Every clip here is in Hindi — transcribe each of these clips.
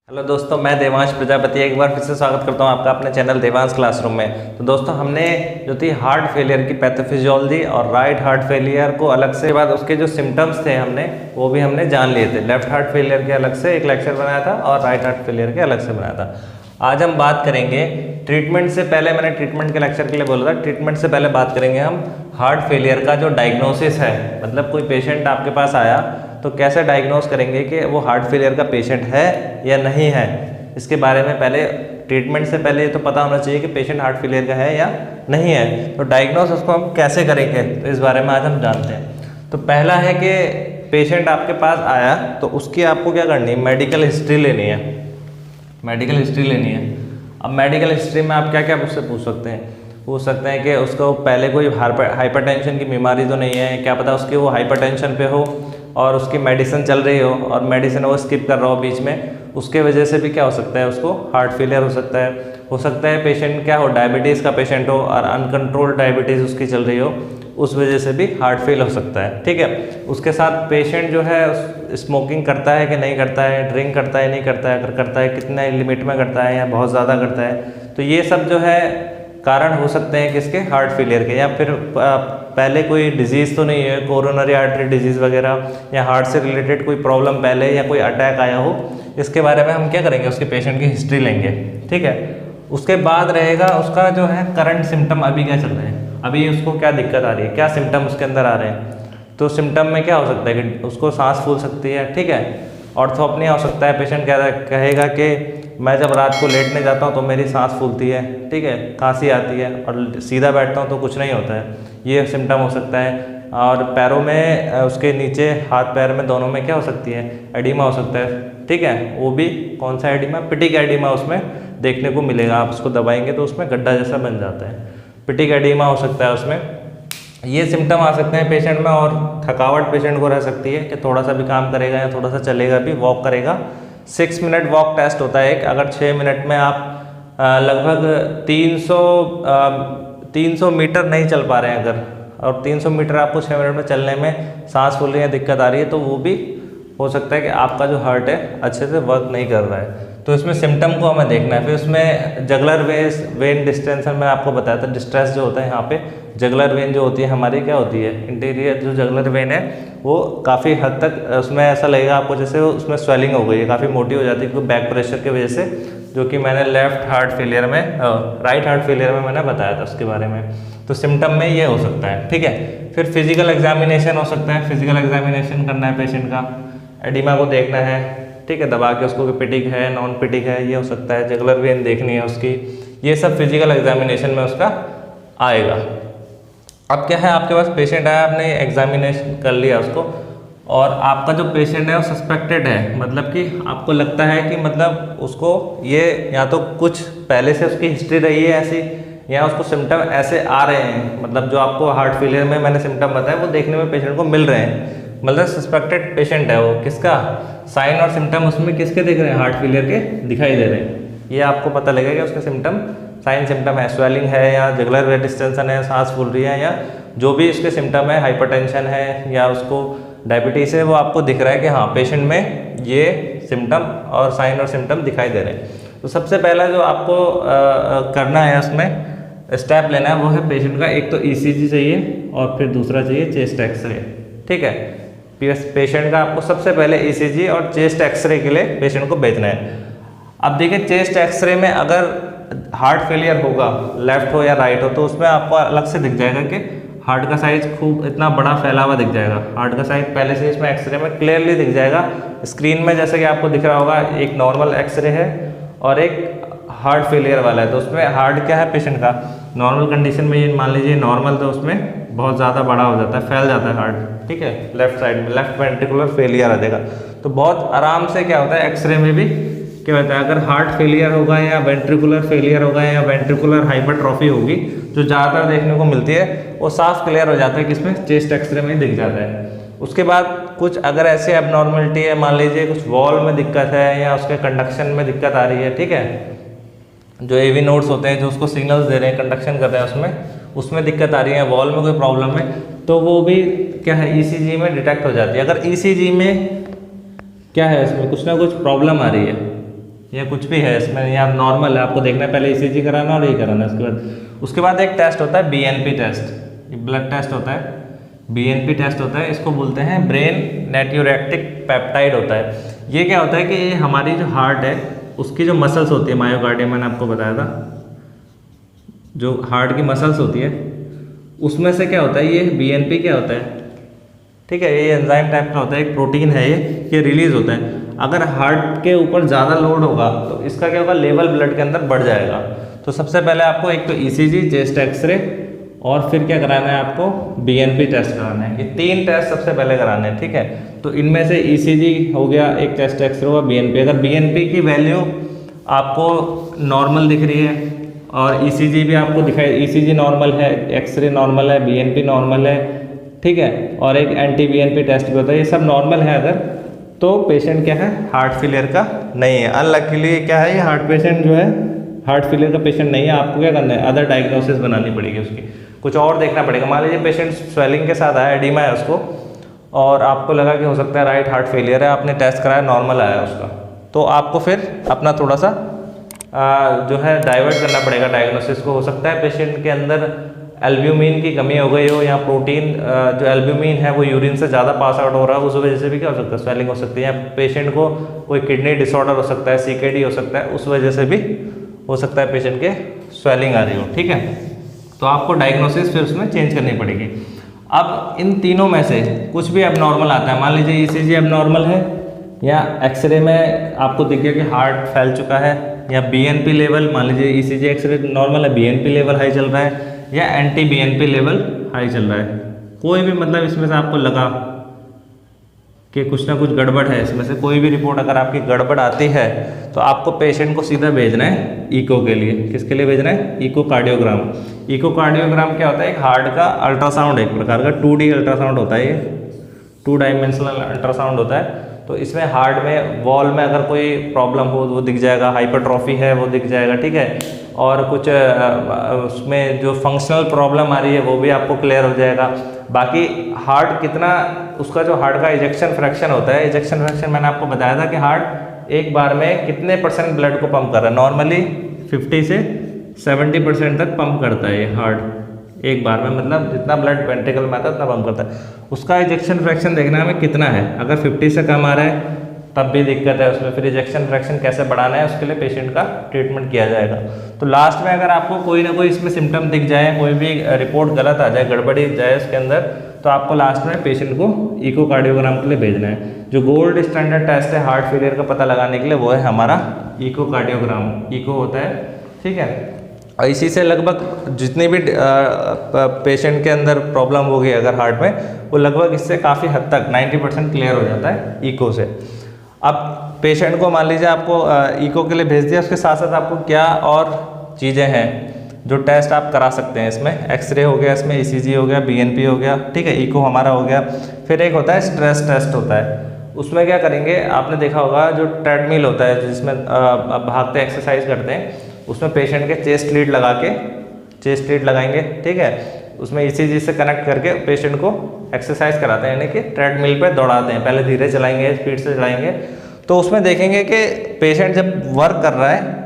हेलो दोस्तों, मैं देवांश प्रजापति एक बार फिर से स्वागत करता हूं आपका अपने चैनल देवांश क्लासरूम में। तो दोस्तों, हमने जो थी हार्ट फेलियर की पैथोफिजियोलॉजी और राइट हार्ट फेलियर को अलग से बाद उसके जो सिम्टम्स थे वो भी हमने जान लिए थे। लेफ्ट हार्ट फेलियर के अलग से एक लेक्चर बनाया था और राइट हार्ट फेलियर के अलग से बनाया था। आज हम बात करेंगे ट्रीटमेंट से पहले, मैंने ट्रीटमेंट के लेक्चर के लिए बोला था, ट्रीटमेंट से पहले बात करेंगे हम हार्ट फेलियर का जो डायग्नोसिस है। मतलब कोई पेशेंट आपके पास आया तो कैसे डायग्नोस करेंगे कि वो हार्ट फेलियर का पेशेंट है या नहीं है। इसके बारे में पहले, ट्रीटमेंट से पहले तो पता होना चाहिए कि पेशेंट हार्ट फेलियर का है या नहीं है। तो डायग्नोस उसको हम कैसे करेंगे, तो इस बारे में आज हम जानते हैं। तो पहला है कि पेशेंट आपके पास आया तो उसकी आपको क्या करनी है, मेडिकल हिस्ट्री लेनी है। मेडिकल हिस्ट्री लेनी है। अब मेडिकल हिस्ट्री में आप क्या क्या उससे पूछ सकते हैं? पूछ सकते हैं कि उसको पहले कोई हाइपरटेंशन की बीमारी तो नहीं है, क्या पता उसकी वो हाइपरटेंशन पे हो और उसकी मेडिसिन चल रही हो और मेडिसिन वो स्किप कर रहा हो बीच में, उसके वजह से भी क्या हो सकता है, उसको हार्ट फेलियर हो सकता है। हो सकता है पेशेंट क्या हो, डायबिटीज़ का पेशेंट हो और अनकंट्रोल्ड डायबिटीज़ उसकी चल रही हो, उस वजह से भी हार्ट फेल हो सकता है। ठीक है। उसके साथ पेशेंट जो है स्मोकिंग करता है कि नहीं करता है, ड्रिंक करता है नहीं करता है, अगर करता है कितने लिमिट में करता है या बहुत ज़्यादा करता है। तो ये सब जो है कारण हो सकते हैं किसके, हार्ट फेलियर के। या फिर पहले कोई डिजीज़ तो नहीं है, कोरोनरी आर्टरी डिजीज़ वगैरह, या हार्ट से रिलेटेड कोई प्रॉब्लम पहले या कोई अटैक आया हो। इसके बारे में हम क्या करेंगे, उसके पेशेंट की हिस्ट्री लेंगे। ठीक है। उसके बाद रहेगा उसका जो है करंट सिम्टम, अभी क्या चल रहे हैं, अभी उसको क्या दिक्कत आ रही है, क्या सिम्टम उसके अंदर आ रहे हैं। तो सिम्टम में क्या हो सकता है कि उसको सांस फूल सकती है। ठीक है। ऑर्थोपनिया हो सकता है, पेशेंट कहेगा कि मैं जब रात को लेटने जाता हूँ तो मेरी सांस फूलती है। ठीक है। खांसी आती है और सीधा बैठता हूँ तो कुछ नहीं होता है, ये सिम्टम हो सकता है। और पैरों में, उसके नीचे हाथ पैर में दोनों में क्या हो सकती है, एडिमा हो सकता है। ठीक है। वो भी कौन सा एडिमा, पिटिक एडिमा उसमें देखने को मिलेगा। आप उसको दबाएंगे तो उसमें गड्ढा जैसा बन जाता है, पिटिक एडिमा हो सकता है उसमें। ये सिम्टम आ सकते हैं पेशेंट में। और थकावट पेशेंट को रह सकती है कि थोड़ा सा भी काम करेगा या थोड़ा सा चलेगा भी, वॉक करेगा। 6 मिनट वॉक टेस्ट होता है एक। अगर 6 मिनट में आप लगभग 300 मीटर नहीं चल पा रहे हैं अगर, और 300 मीटर आपको 6 मिनट में चलने में सांस फूल रही है, दिक्कत आ रही है, तो वो भी हो सकता है कि आपका जो हार्ट है अच्छे से वर्क नहीं कर रहा है। तो इसमें सिम्टम को हमें देखना है। फिर उसमें जगलर वेन डिस्टेंशन में आपको बताया था, डिस्ट्रेस जो होता है यहाँ पे, जगलर वेन जो होती है हमारी क्या होती है, इंटीरियर जो जगलर वेन है वो काफ़ी हद तक उसमें ऐसा लगेगा आपको जैसे उसमें स्वेलिंग हो गई है, काफ़ी मोटी हो जाती है क्योंकि बैक प्रेशर की वजह से, जो कि मैंने लेफ्ट हार्ट फेलियर में, राइट हार्ट फेलियर में मैंने बताया था उसके बारे में। तो सिम्टम में ये हो सकता है। ठीक है। फिर फिजिकल एग्जामिनेशन हो सकता है, फिजिकल एग्जामिनेशन करना है पेशेंट का, एडिमा को देखना है। ठीक है। दबा के उसको पिटिक है, नॉन पिटिक है, ये हो सकता है। जगलर वेन देखनी है उसकी, ये सब फिजिकल एग्जामिनेशन में उसका आएगा। अब क्या है, आपके पास पेशेंट आया, आपने एग्जामिनेशन कर लिया उसको, और आपका जो पेशेंट है वो सस्पेक्टेड है, मतलब कि आपको लगता है कि मतलब उसको ये या तो कुछ पहले से उसकी हिस्ट्री रही है ऐसी, या उसको सिम्टम ऐसे आ रहे हैं, मतलब जो आपको हार्ट फेलियर में मैंने सिम्टम बताया वो देखने में पेशेंट को मिल रहे हैं, मतलब सस्पेक्टेड पेशेंट है वो। किसका साइन और सिम्टम उसमें किसके दिख रहे हैं, हार्ट फेलियर के दिखाई दे रहे हैं। ये आपको पता लगेगा कि उसके सिम्टम, साइन सिम्टम है, स्वेलिंग है या जगलर वेन डिस्टेंशन है, सांस फूल रही है, या जो भी इसके सिम्टम है, हाइपरटेंशन है या उसको डायबिटीज़ है, वो आपको दिख रहा है कि हाँ पेशेंट में ये सिम्टम और साइन और सिम्टम दिखाई दे रहे हैं। तो सबसे पहला जो आपको करना है, उसमें स्टेप लेना है, वो है पेशेंट का एक तो ECG चाहिए और फिर दूसरा चाहिए चेस्ट एक्सरे। ठीक है। पेशेंट का आपको सबसे पहले ECG और चेस्ट एक्सरे के लिए पेशेंट को भेजना है। अब देखिए, चेस्ट एक्सरे में अगर हार्ट फेलियर होगा, लेफ्ट हो या राइट हो, तो उसमें आपको अलग से दिख जाएगा कि हार्ट का साइज खूब इतना बड़ा फैला हुआ दिख जाएगा। हार्ट का साइज पहले से इसमें एक्सरे में क्लियरली दिख जाएगा। स्क्रीन में जैसे कि आपको दिख रहा होगा, एक नॉर्मल एक्सरे है और एक हार्ट फेलियर वाला है। तो उसमें हार्ट क्या है पेशेंट का, नॉर्मल कंडीशन में ये मान लीजिए नॉर्मल, तो उसमें बहुत ज़्यादा बड़ा हो जाता है, फैल जाता है हार्ट। ठीक है। लेफ्ट साइड में लेफ्ट वेंट्रिकुलर फेलियर आ जाएगा। तो बहुत आराम से क्या होता है, एक्सरे में भी क्या होता है, अगर हार्ट फेलियर होगा या वेंट्रिकुलर फेलियर होगा या वेंट्रिकुलर हाइपरट्रॉफी होगी, जो ज़्यादातर देखने को मिलती है, वो साफ क्लियर हो जाता है किसमें, चेस्ट एक्सरे में दिख जाता है। उसके बाद कुछ अगर ऐसे एबनॉर्मलिटी है, मान लीजिए कुछ वॉल में दिक्कत है या उसके कंडक्शन में दिक्कत आ रही है। ठीक है। जो AV नोड्स होते हैं जो उसको सिग्नल्स दे रहे हैं, कंडक्शन कर रहे हैं, उसमें दिक्कत आ रही है, वॉल में कोई प्रॉब्लम है, तो वो भी क्या है, ECG में डिटेक्ट हो जाती है। अगर ECG में क्या है, इसमें कुछ ना कुछ प्रॉब्लम आ रही है, या कुछ भी है इसमें, या नॉर्मल है, आपको देखना है पहले ईसीजी कराना और ये कराना है। उसके बाद एक टेस्ट होता है बीएनपी टेस्ट, ये ब्लड टेस्ट होता है, बीएनपी टेस्ट होता है, इसको बोलते हैं ब्रेन नेट्यूरेक्टिक पेप्टाइड होता है। ये क्या होता है कि ये हमारी जो हार्ट है उसकी जो मसल्स होती है, मायोकार्डियम मैंने आपको बताया था, जो हार्ट की मसल्स होती है उसमें से क्या होता है, ये बीएनपी क्या होता है, ठीक है, ये एंजाइम टाइप का होता है, एक प्रोटीन है ये रिलीज होता है। अगर हार्ट के ऊपर ज़्यादा लोड होगा तो इसका क्या होगा, लेवल ब्लड के अंदर बढ़ जाएगा। तो सबसे पहले आपको एक तो ईसीजी, चेस्ट एक्सरे, और फिर क्या कराना है आपको, बीएनपी टेस्ट कराना है। ये 3 टेस्ट सबसे पहले कराने हैं, ठीक है। तो इनमें से ईसीजी हो गया, एक चेस्ट एक्सरे हुआ, बीएनपी। अगर बीएनपी की वैल्यू आपको नॉर्मल दिख रही है और ईसीजी भी आपको दिखाई, ईसीजी नॉर्मल है, एक्सरे नॉर्मल है, बीएनपी नॉर्मल है, ठीक है, और एक एंटी बीएनपी टेस्ट भी होता है, ये सब नॉर्मल है अगर, तो पेशेंट क्या है, हार्ट फेलियर का नहीं है। अनलकीली क्या है, ये हार्ट पेशेंट जो है हार्ट फेलियर का पेशेंट नहीं है। आपको क्या करना है, अदर डायग्नोसिस बनानी पड़ेगी उसकी, कुछ और देखना पड़ेगा। मान लीजिए पेशेंट स्वेलिंग के साथ आया, एडिमा है उसको, और आपको लगा कि हो सकता है राइट हार्ट फेलियर है, आपने टेस्ट कराया नॉर्मल आया उसका, तो आपको फिर अपना थोड़ा सा जो है डाइवर्ट करना पड़ेगा डायग्नोसिस को। हो सकता है पेशेंट के अंदर एल्ब्यूमिन की कमी हो गई हो, या प्रोटीन जो एल्ब्यूमिन है वो यूरिन से ज़्यादा पास आउट हो रहा है, उस वजह से भी क्या हो सकता है, स्वेलिंग हो सकती है। या पेशेंट को कोई किडनी डिसऑर्डर हो सकता है, सीकेडी हो सकता है, उस वजह से भी हो सकता है पेशेंट के स्वेलिंग आ रही हो, ठीक है। तो आपको डायग्नोसिस फिर उसमें चेंज करनी पड़ेगी। अब इन तीनों में से कुछ भी एबनॉर्मल आता है, मान लीजिए ईसीजी एबनॉर्मल है, या एक्सरे में आपको दिख गया कि हार्ट फैल चुका है, या बीएनपी लेवल, मान लीजिए ईसीजी एक्सरे नॉर्मल है, बीएनपी लेवल हाई चल रहा है, या एंटी बीएनपी लेवल हाई चल रहा है, कोई भी मतलब इसमें से आपको लगा कि कुछ ना कुछ गड़बड़ है, इसमें से कोई भी रिपोर्ट अगर आपकी गड़बड़ आती है तो आपको पेशेंट को सीधा भेजना है ईको के लिए। किसके लिए भेजना है, इकोकार्डियोग्राम। इकोकार्डियोग्राम क्या होता है, एक हार्ट का अल्ट्रासाउंड, एक प्रकार का 2D अल्ट्रासाउंड होता है, ये 2 डायमेंशनल अल्ट्रासाउंड होता है। तो इसमें हार्ट में वॉल में अगर कोई प्रॉब्लम हो वो दिख जाएगा, हाइपरट्रॉफी है वो दिख जाएगा, ठीक है, और कुछ उसमें जो फंक्शनल प्रॉब्लम आ रही है वो भी आपको क्लियर हो जाएगा। बाकी हार्ट कितना, उसका जो हार्ट का इजेक्शन फ्रैक्शन होता है, इजेक्शन फ्रैक्शन मैंने आपको बताया था कि हार्ट एक बार में कितने % ब्लड को पंप कर रहा है। नॉर्मली 50 से 70% तक पंप करता है ये हार्ट एक बार में, मतलब जितना ब्लड वेंट्रिकल में आता है उतना पंप करता है। उसका इजेक्शन फ्रैक्शन देखना है हमें कितना है, अगर 50 से कम आ रहा है तब भी दिक्कत है उसमें, फिर इजेक्शन फ्रैक्शन कैसे बढ़ाना है उसके लिए पेशेंट का ट्रीटमेंट किया जाएगा। तो लास्ट में अगर आपको कोई ना कोई इसमें सिम्टम दिख जाए, कोई भी रिपोर्ट गलत आ जाए, गड़बड़ी जाए उसके अंदर, तो आपको लास्ट में पेशेंट को इकोकार्डियोग्राम के लिए भेजना है। जो गोल्ड स्टैंडर्ड टेस्ट है हार्ट फेलियर का पता लगाने के लिए वो है हमारा इकोकार्डियोग्राम, इको होता है, ठीक है। और इसी से लगभग जितनी भी पेशेंट के अंदर प्रॉब्लम होगी अगर हार्ट में, वो लगभग इससे काफ़ी हद तक 90% क्लियर हो जाता है ईको से। अब पेशेंट को मान लीजिए आपको ईको के लिए भेज दिया, उसके साथ साथ आपको क्या और चीज़ें हैं जो टेस्ट आप करा सकते हैं। इसमें एक्सरे हो गया, इसमें ईसीजी हो गया, बीएनपी हो गया, ठीक है, ईको हमारा हो गया। फिर एक होता है स्ट्रेस टेस्ट होता है, उसमें क्या करेंगे, आपने देखा होगा जो ट्रेडमिल होता है जिसमें भागते एक्सरसाइज करते हैं, उसमें पेशेंट के चेस्ट लीड लगा के, चेस्ट लीड लगाएंगे, ठीक है, उसमें ईसीजी से कनेक्ट करके पेशेंट को एक्सरसाइज कराते हैं, यानी कि ट्रेडमिल पे दौड़ाते हैं, पहले धीरे चलाएंगे, स्पीड से चलाएंगे। तो उसमें देखेंगे कि पेशेंट जब वर्क कर रहा है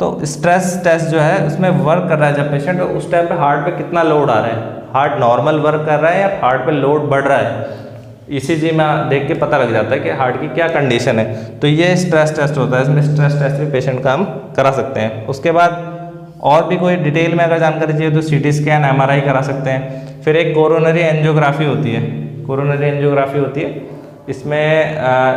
तो स्ट्रेस टेस्ट जो है उसमें वर्क कर रहा है जब पेशेंट, तो उस टाइम पे हार्ट पे कितना लोड आ रहा है, हार्ट नॉर्मल वर्क कर रहा है या हार्ट पे लोड बढ़ रहा है, ईसीजी में देख के पता लग जाता है कि हार्ट की क्या कंडीशन है। तो ये स्ट्रेस टेस्ट होता है, इसमें स्ट्रेस टेस्ट भी पेशेंट का हम करा सकते हैं। उसके बाद और भी कोई डिटेल में अगर जानकारी चाहिए तो सीटी स्कैन, एमआरआई करा सकते हैं। फिर एक कोरोनरी एंजियोग्राफी होती है, कोरोनरी एंजियोग्राफी होती है, इसमें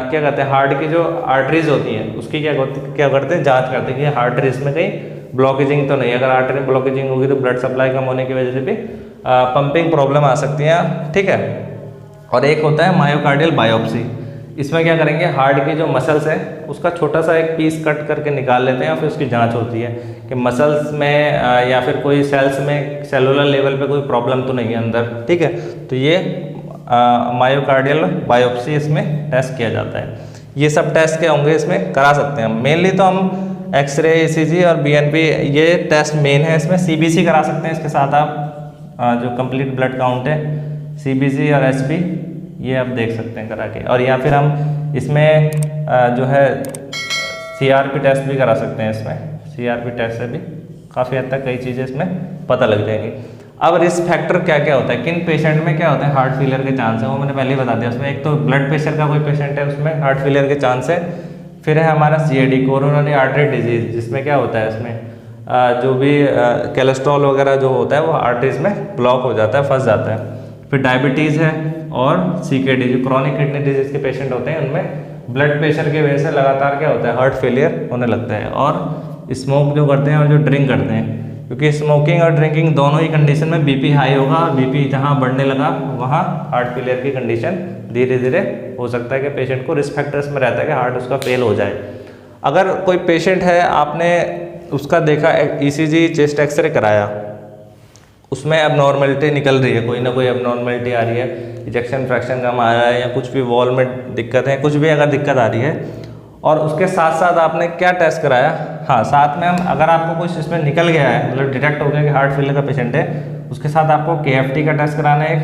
क्या कहते हैं, हार्ट की जो आर्टरीज होती हैं उसकी क्या करते हैं, जांच करते हैं कि आर्टरीज में कहीं ब्लॉकेजिंग तो नहीं है। अगर आर्टरी में ब्लॉकेजिंग होगी तो ब्लड सप्लाई कम होने की वजह से भी पंपिंग प्रॉब्लम आ सकती है, ठीक है। और एक होता है मायोकार्डियल बायोप्सी, इसमें क्या करेंगे, हार्ट की जो मसल्स है उसका छोटा सा एक पीस कट करके निकाल लेते हैं और फिर उसकी जांच होती है कि मसल्स में या फिर कोई सेल्स में सेलुलर लेवल पे कोई प्रॉब्लम तो नहीं है अंदर, ठीक है। तो ये मायोकार्डियल बायोप्सी इसमें टेस्ट किया जाता है। ये सब टेस्ट क्या होंगे इसमें करा सकते हैं। मेनली तो हम एक्सरे, ईसीजी और बीएनपी ये टेस्ट मेन है। इसमें सीबीसी करा सकते हैं, इसके साथ आप जो कंप्लीट ब्लड काउंट है, सीबीसी और एचपी ये आप देख सकते हैं करा के। और या फिर हम इसमें जो है CRP टेस्ट भी करा सकते हैं इसमें। CRP टेस्ट से भी काफ़ी हद तक कई चीज़ें इसमें पता लग जाएंगी। अब रिस्क फैक्टर क्या क्या होता है, किन पेशेंट में क्या होता है हार्ट फेलियर के चांस है, वो मैंने पहले ही बता दिया। उसमें एक तो ब्लड प्रेशर का कोई पेशेंट है उसमें हार्ट फेलियर के चांस है। फिर है हमारा CAD कोरोनरी आर्टरी डिजीज, जिसमें क्या होता है इसमें जो भी कोलेस्ट्रॉल वगैरह जो होता है वो आर्टरीज में ब्लॉक हो जाता है, फंस जाता है। फिर डायबिटीज़ है और CKD जो क्रॉनिक किडनी डिजीज के पेशेंट होते हैं उनमें ब्लड प्रेशर की वजह से लगातार क्या होता है हार्ट फेलियर होने लगता है। और स्मोक जो करते हैं और जो ड्रिंक करते हैं, क्योंकि स्मोकिंग और ड्रिंकिंग दोनों ही कंडीशन में BP हाई होगा और BP जहाँ बढ़ने लगा वहाँ हार्ट फेलियर की कंडीशन धीरे धीरे हो सकता है कि पेशेंट को रिस्क फैक्टर्स में रहता है कि हार्ट उसका फेल हो जाए। अगर कोई पेशेंट है आपने उसका देखा ECG चेस्ट एक्सरे कराया, उसमें एबनॉर्मलिटी निकल रही है, कोई ना कोई एबनॉर्मलिटी आ रही है, इजेक्शन फ्रैक्शन कम आ रहा है या कुछ भी वॉल में दिक्कत है, कुछ भी अगर दिक्कत आ रही है, और उसके साथ साथ आपने क्या टेस्ट कराया, हाँ साथ में हम अगर आपको कुछ इसमें निकल गया है मतलब डिटेक्ट हो गया कि हार्ट फेलियर का पेशेंट है, उसके साथ आपको KFT का टेस्ट कराना है,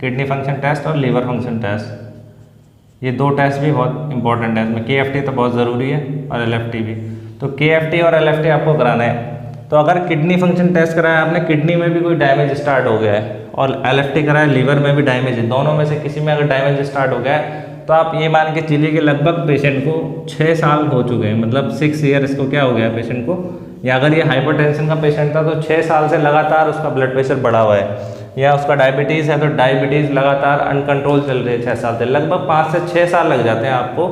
किडनी फंक्शन टेस्ट और लीवर फंक्शन टेस्ट। ये 2 टेस्ट भी बहुत इंपॉर्टेंट है इसमें। KFT तो बहुत ज़रूरी है और LFT भी। तो KFT और LFT आपको कराना है। तो अगर किडनी फंक्शन टेस्ट कराया आपने, किडनी में भी कोई डैमेज स्टार्ट हो गया है, और LFT कराया लीवर में भी डैमेज है, दोनों में से किसी में अगर डैमेज स्टार्ट हो गया है तो आप ये मान के चलिए कि लगभग पेशेंट को 6 साल हो चुके हैं, मतलब 6 ईयर इसको क्या हो गया पेशेंट को, या अगर ये हाइपरटेंशन का पेशेंट था तो 6 साल से लगातार उसका ब्लड प्रेशर बढ़ा हुआ है, या उसका डायबिटीज़ है तो डायबिटीज़ लगातार अनकंट्रोल चल रही है 6 साल से, लगभग 5 से 6 साल लग जाते हैं आपको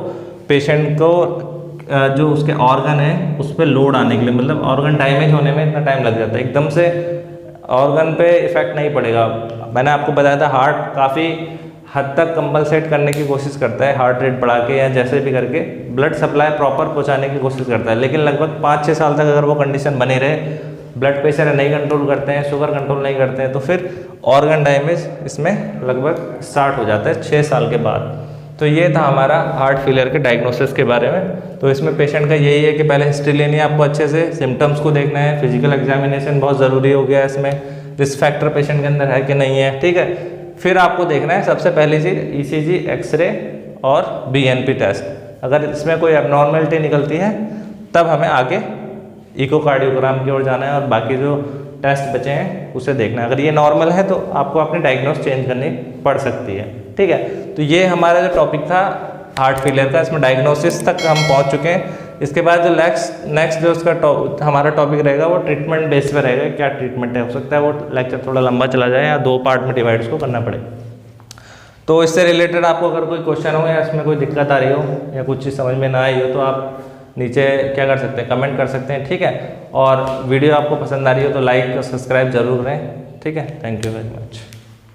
पेशेंट को जो उसके ऑर्गन है उस पर लोड आने के लिए, मतलब ऑर्गन डैमेज होने में इतना टाइम लग जाता है। एकदम से ऑर्गन पे इफेक्ट नहीं पड़ेगा। मैंने आपको बताया था हार्ट काफ़ी हद तक कंपलसेट करने की कोशिश करता है, हार्ट रेट बढ़ा के या जैसे भी करके ब्लड सप्लाई प्रॉपर पहुंचाने की कोशिश करता है, लेकिन लगभग 5-6 साल तक अगर वो कंडीशन बनी रहे, ब्लड प्रेशर नहीं कंट्रोल करते हैं, शुगर कंट्रोल नहीं करते हैं, तो फिर ऑर्गन डैमेज इसमें लगभग स्टार्ट हो जाता है 6 साल के बाद। तो ये था हमारा हार्ट फेलियर के डायग्नोसिस के बारे में। तो इसमें पेशेंट का यही है कि पहले हिस्ट्री लेनी है आपको अच्छे से, सिम्टम्स को देखना है, फिजिकल एग्जामिनेशन बहुत ज़रूरी हो गया है इसमें, रिस्क फैक्टर पेशेंट के अंदर है कि नहीं है, ठीक है। फिर आपको देखना है सबसे पहली चीज़ ECG एक्सरे और BNP टेस्ट। अगर इसमें कोई एबनॉर्मलिटी निकलती है तब हमें आगे इकोकार्डियोग्राम की ओर जाना है और बाकी जो टेस्ट बचे हैं उसे देखना है। अगर ये नॉर्मल है तो आपको अपनी डायग्नोस चेंज करनी पड़ सकती है, ठीक है। तो ये हमारा जो टॉपिक था हार्ट फेलियर का, इसमें डायग्नोसिस तक हम पहुंच चुके हैं। इसके बाद जो नेक्स्ट जो उसका हमारा टॉपिक रहेगा वो ट्रीटमेंट बेस पे रहेगा, क्या ट्रीटमेंट है, हो सकता है वो लेक्चर थोड़ा लंबा चला जाए या 2 पार्ट में डिवाइड उसको करना पड़े। तो इससे रिलेटेड आपको अगर कोई क्वेश्चन हो या इसमें कोई दिक्कत आ रही हो या कुछ चीज़ समझ में ना आई हो तो आप नीचे क्या कर सकते हैं, कमेंट कर सकते हैं, ठीक है। और वीडियो आपको पसंद आ रही हो तो लाइक और सब्सक्राइब जरूर करें, ठीक है। Thank you very much.